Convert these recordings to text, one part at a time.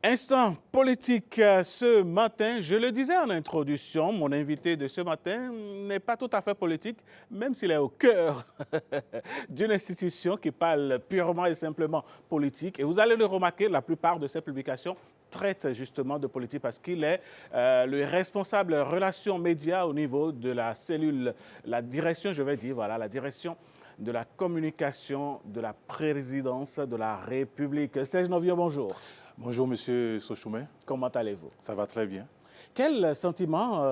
Instant politique ce matin, je le disais en introduction, mon invité de ce matin n'est pas tout à fait politique, même s'il est au cœur d'une institution qui parle purement et simplement politique. Et vous allez le remarquer, la plupart de ses publications traitent justement de politique parce qu'il est le responsable relations médias au niveau de la cellule, la direction, je vais dire, voilà, la direction de la communication de la présidence de la République. Serge Novio, bonjour. Bonjour, Monsieur Sochoumé. Comment allez-vous? Ça va très bien. Quel sentiment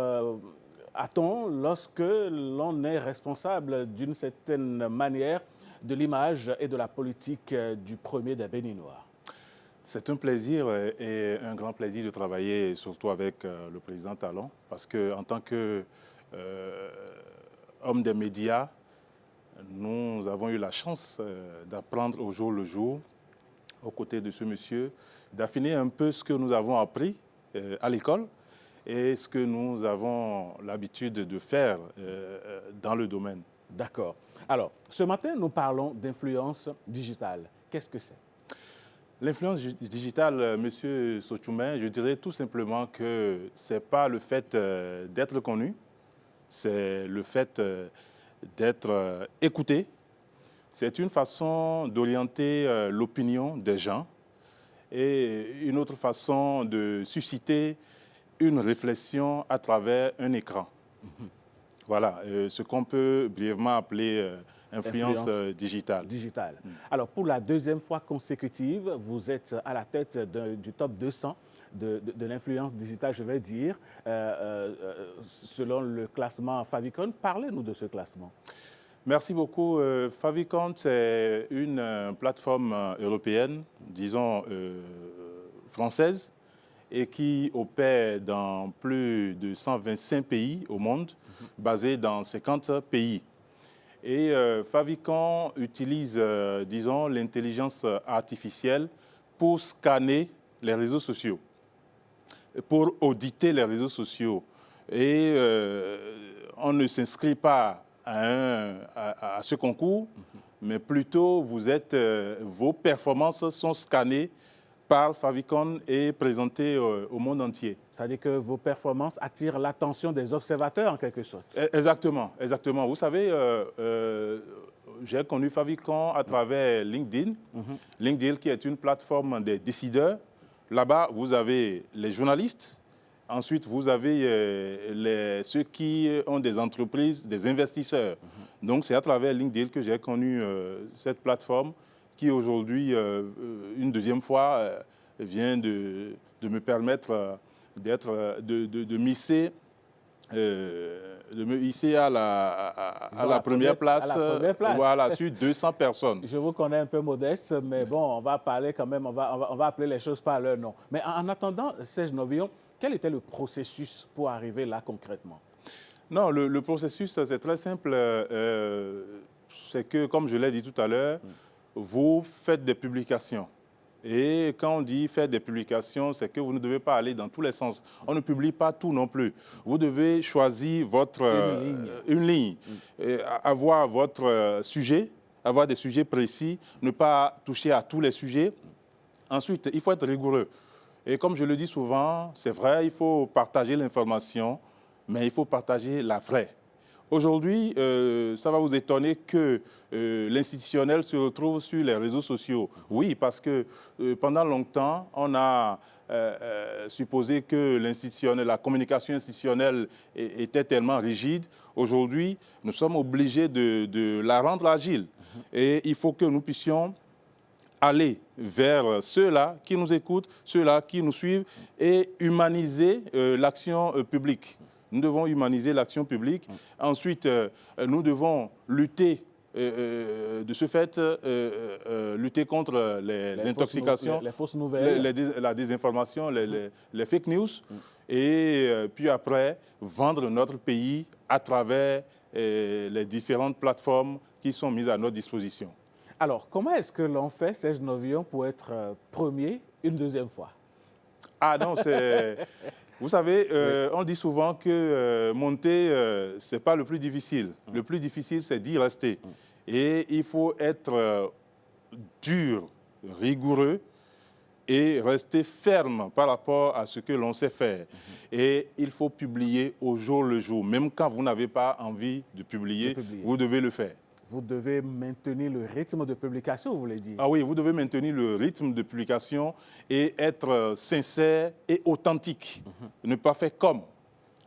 a-t-on lorsque l'on est responsable d'une certaine manière de l'image et de la politique du premier des Béninois? C'est un plaisir et un grand plaisir de travailler surtout avec le président Talon parce qu'en tant qu'homme des médias, nous avons eu la chance d'apprendre au jour le jour, aux côtés de ce monsieur, d'affiner un peu ce que nous avons appris à l'école et ce que nous avons l'habitude de faire dans le domaine. D'accord. Alors, ce matin, nous parlons d'influence digitale. Qu'est-ce que c'est? L'influence digitale, Monsieur Sochoumé, je dirais tout simplement que ce n'est pas le fait d'être connu, c'est le fait d'être écouté. C'est une façon d'orienter l'opinion des gens et une autre façon de susciter une réflexion à travers un écran. Voilà, ce qu'on peut brièvement appeler influence digitale. Alors, pour la deuxième fois consécutive, vous êtes à la tête du top 200 de l'influence digitale, je vais dire, selon le classement Favicon. Parlez-nous de ce classement. Merci beaucoup. Favicon, c'est une plateforme européenne, disons française, et qui opère dans plus de 125 pays au monde, basée dans 50 pays. Et Favicon utilise, disons, l'intelligence artificielle pour scanner les réseaux sociaux, pour auditer les réseaux sociaux. Et on ne s'inscrit pas à ce concours, mais plutôt vos performances sont scannées par Favicon et présentées au monde entier. Ça veut dire que vos performances attirent l'attention des observateurs en quelque sorte. Exactement, exactement. Vous savez, j'ai connu Favicon à travers LinkedIn. LinkedIn qui est une plateforme des décideurs. Là-bas, vous avez les journalistes. Ensuite, vous avez ceux qui ont des entreprises, des investisseurs. Donc, c'est à travers LinkedIn que j'ai connu cette plateforme qui, aujourd'hui, une deuxième fois, vient de me permettre de me hisser à la première place, voilà, sur 200 personnes. Je vous connais un peu modeste, mais bon, on va parler quand même, on va appeler les choses par leur nom. Mais en attendant, Serge Novio, quel était le processus pour arriver là concrètement? Non, le processus, c'est très simple. C'est que, comme je l'ai dit tout à l'heure, vous faites des publications. Et quand on dit faire des publications, c'est que vous ne devez pas aller dans tous les sens. On ne publie pas tout non plus. Vous devez choisir une ligne. Avoir votre sujet, avoir des sujets précis, ne pas toucher à tous les sujets. Ensuite, il faut être rigoureux. Et comme je le dis souvent, c'est vrai, il faut partager l'information, mais il faut partager la vraie. Aujourd'hui, ça va vous étonner que l'institutionnel se retrouve sur les réseaux sociaux. Oui, parce que pendant longtemps, on a supposé que l'institutionnel, la communication institutionnelle était tellement rigide. Aujourd'hui, nous sommes obligés de la rendre agile. Et il faut que nous puissions aller vers ceux-là qui nous écoutent, ceux-là qui nous suivent et humaniser l'action publique. Nous devons humaniser l'action publique. Ensuite, nous devons lutter, de ce fait, lutter contre les intoxications, les fausses nouvelles, la désinformation, les fake news. Et puis après, vendre notre pays à travers les différentes plateformes qui sont mises à notre disposition. Alors, comment est-ce que l'on fait, Serge Novio, pour être premier une deuxième fois? Ah non, c'est... Vous savez, on dit souvent que monter, ce n'est pas le plus difficile. Le plus difficile, c'est d'y rester. Et il faut être dur, rigoureux et rester ferme par rapport à ce que l'on sait faire. Et il faut publier au jour le jour. Même quand vous n'avez pas envie de publier, vous devez le faire. Vous devez maintenir le rythme de publication, vous voulez dire? Ah oui, vous devez maintenir le rythme de publication et être sincère et authentique. Ne pas faire comme.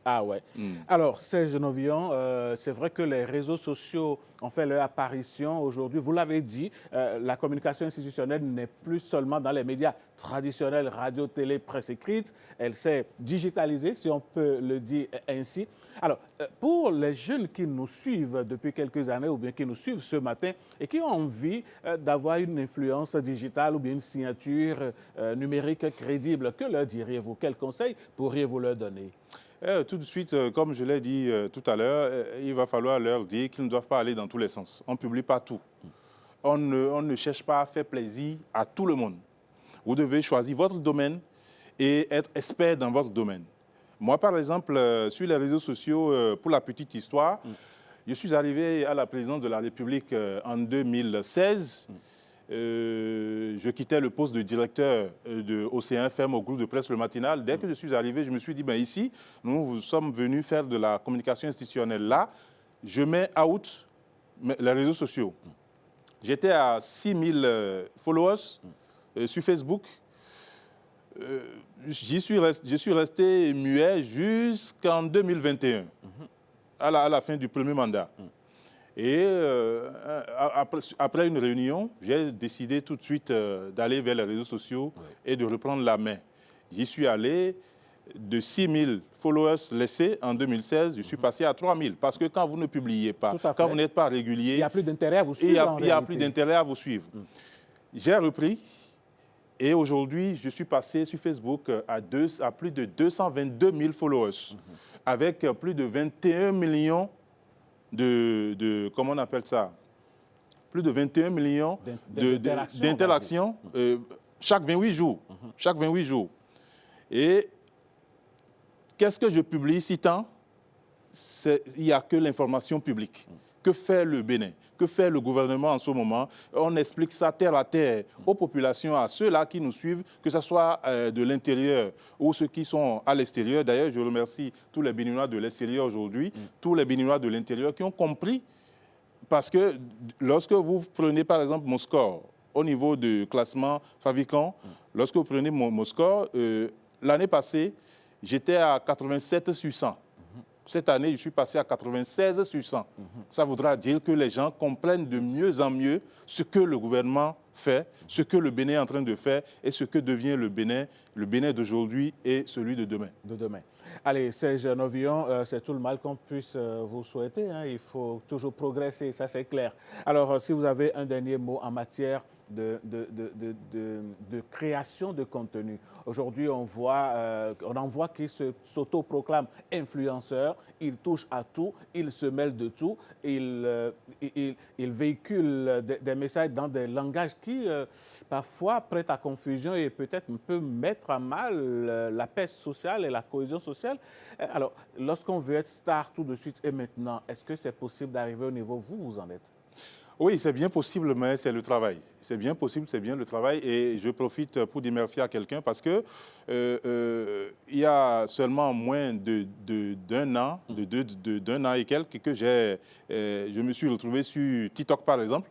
Ah ouais. Alors, Serge Novillon, c'est vrai que les réseaux sociaux ont fait leur apparition aujourd'hui. Vous l'avez dit, la communication institutionnelle n'est plus seulement dans les médias traditionnels, radio, télé, presse écrite. Elle s'est digitalisée, si on peut le dire ainsi. Alors, pour les jeunes qui nous suivent depuis quelques années ou bien qui nous suivent ce matin et qui ont envie d'avoir une influence digitale ou bien une signature numérique crédible, que leur diriez-vous? Quels conseils pourriez-vous leur donner? Tout de suite, comme je l'ai dit tout à l'heure, il va falloir leur dire qu'ils ne doivent pas aller dans tous les sens. On ne publie pas tout. On ne cherche pas à faire plaisir à tout le monde. Vous devez choisir votre domaine et être expert dans votre domaine. Moi, par exemple, sur les réseaux sociaux, pour la petite histoire, je suis arrivé à la présidence de la République en 2016. Je quittais le poste de directeur de Océan FM au groupe de presse Le Matinal. Dès que je suis arrivé, je me suis dit, ben ici, nous sommes venus faire de la communication institutionnelle. Là, je mets out les réseaux sociaux. J'étais à 6000 followers sur Facebook. Je suis resté muet jusqu'en 2021, à la fin du premier mandat. Et après une réunion, j'ai décidé tout de suite d'aller vers les réseaux sociaux et de reprendre la main. J'y suis allé de 6000 followers laissés en 2016, je suis passé à 3000. Parce que quand vous ne publiez pas, quand vous n'êtes pas régulier, il n'y a plus d'intérêt à vous suivre. Il n'y a plus d'intérêt à vous suivre. J'ai repris et aujourd'hui, je suis passé sur Facebook à plus de 222 000 followers, avec plus de 21 millions comment on appelle ça? Plus de 21 millions d'interactions chaque 28 jours. Chaque 28 jours. Et qu'est-ce que je publie si tant? Il n'y a que l'information publique. Que fait le Bénin? Que fait le gouvernement en ce moment? On explique ça terre à terre aux populations, à ceux-là qui nous suivent, que ce soit de l'intérieur ou ceux qui sont à l'extérieur. D'ailleurs, je remercie tous les Béninois de l'extérieur aujourd'hui, tous les Béninois de l'intérieur qui ont compris. Parce que lorsque vous prenez par exemple mon score au niveau du classement Favicon, lorsque vous prenez mon score, l'année passée, j'étais à 87 sur 100. Cette année, je suis passé à 96 sur 100. Ça voudra dire que les gens comprennent de mieux en mieux ce que le gouvernement fait, ce que le Bénin est en train de faire et ce que devient le Bénin d'aujourd'hui et celui de demain. Allez, Serge Novillon, c'est tout le mal qu'on puisse vous souhaiter. Hein. Il faut toujours progresser, ça c'est clair. Alors, si vous avez un dernier mot en matière de création de contenu. Aujourd'hui, on en voit qui s'autoproclament influenceurs, ils touchent à tout, ils se mêlent de tout, ils véhiculent des messages dans des langages qui, parfois, prêtent à confusion et peut-être peut mettre à mal la paix sociale et la cohésion sociale. Alors, lorsqu'on veut être star tout de suite et maintenant, est-ce que c'est possible d'arriver au niveau où vous en êtes? Oui, c'est bien possible, mais c'est le travail. C'est bien possible, c'est bien le travail. Et je profite pour dire merci à quelqu'un parce que il y a seulement moins d'un an, d'un an et quelques, que je me suis retrouvé sur TikTok, par exemple.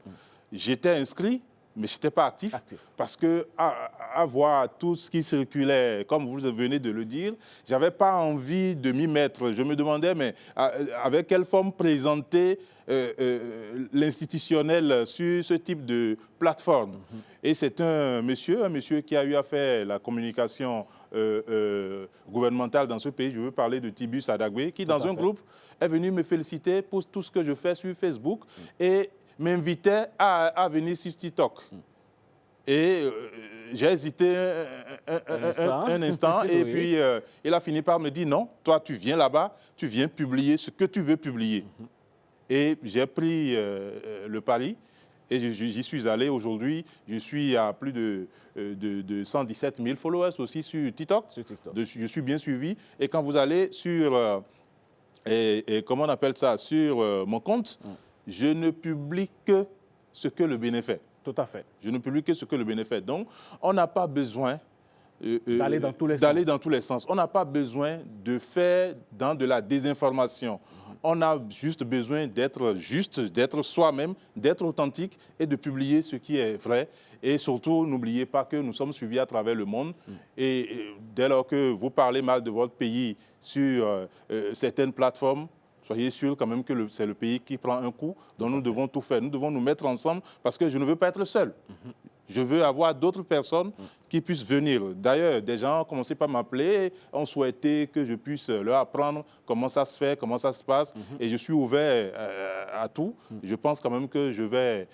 J'étais inscrit, mais je n'étais pas actif. Parce que à voir tout ce qui circulait, comme vous venez de le dire, je n'avais pas envie de m'y mettre. Je me demandais, mais avec quelle forme présenter l'institutionnel sur ce type de plateforme. Et c'est un monsieur qui a eu à faire la communication gouvernementale dans ce pays. Je veux parler de Tibus Adagwe, qui dans un groupe est venu me féliciter pour tout ce que je fais sur Facebook et m'invitait à venir sur TikTok. Et j'ai hésité un instant et puis il a fini par me dire non, toi tu viens là-bas, tu viens publier ce que tu veux publier. Et j'ai pris le pari et j'y suis allé aujourd'hui. Je suis à plus de 117 000 followers aussi sur TikTok. Je suis bien suivi. Et quand vous allez sur, comment on appelle ça, sur mon compte, je ne publie que ce que le Bénin fait. Tout à fait. Je ne publie que ce que le Bénin fait. Donc, on n'a pas besoin d'aller dans tous les dans tous les sens. On n'a pas besoin de faire dans de la désinformation. On a juste besoin d'être juste, d'être soi-même, d'être authentique et de publier ce qui est vrai. Et surtout, n'oubliez pas que nous sommes suivis à travers le monde. Et dès lors que vous parlez mal de votre pays sur certaines plateformes, soyez sûr quand même que c'est le pays qui prend un coup. Donc nous devons tout faire. Nous devons nous mettre ensemble parce que je ne veux pas être seul. Je veux avoir d'autres personnes qui puissent venir. D'ailleurs, des gens ont commencé par m'appeler, ont souhaité que je puisse leur apprendre comment ça se fait, comment ça se passe. Et je suis ouvert à tout. Je pense quand même que je vais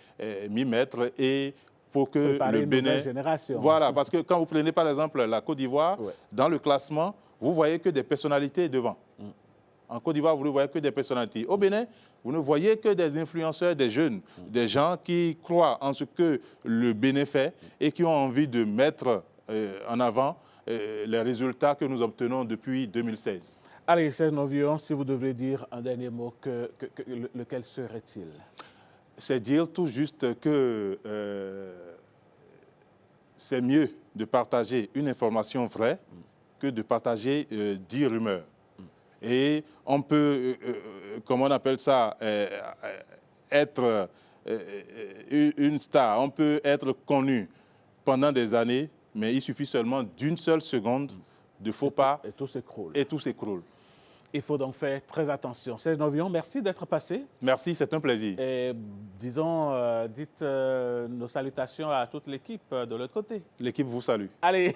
m'y mettre et pour que préparer le Bénin... génération. Voilà, parce que quand vous prenez par exemple la Côte d'Ivoire, dans le classement, vous voyez que des personnalités devant. En Côte d'Ivoire, vous ne voyez que des personnalités. Au Bénin, vous ne voyez que des influenceurs, des jeunes, des gens qui croient en ce que le Bénin fait et qui ont envie de mettre en avant les résultats que nous obtenons depuis 2016. Allez, Serge Novillon, si vous deviez dire un dernier mot, lequel serait-il? C'est dire tout juste que c'est mieux de partager une information vraie que de partager 10 rumeurs. Et on peut, comment on appelle ça, être une star, on peut être connu pendant des années, mais il suffit seulement d'une seule seconde de faux pas et tout s'écroule. Et tout s'écroule. Il faut donc faire très attention. Serge Novillon, merci d'être passé. Merci, c'est un plaisir. Et disons, dites nos salutations à toute l'équipe de l'autre côté. L'équipe vous salue. Allez.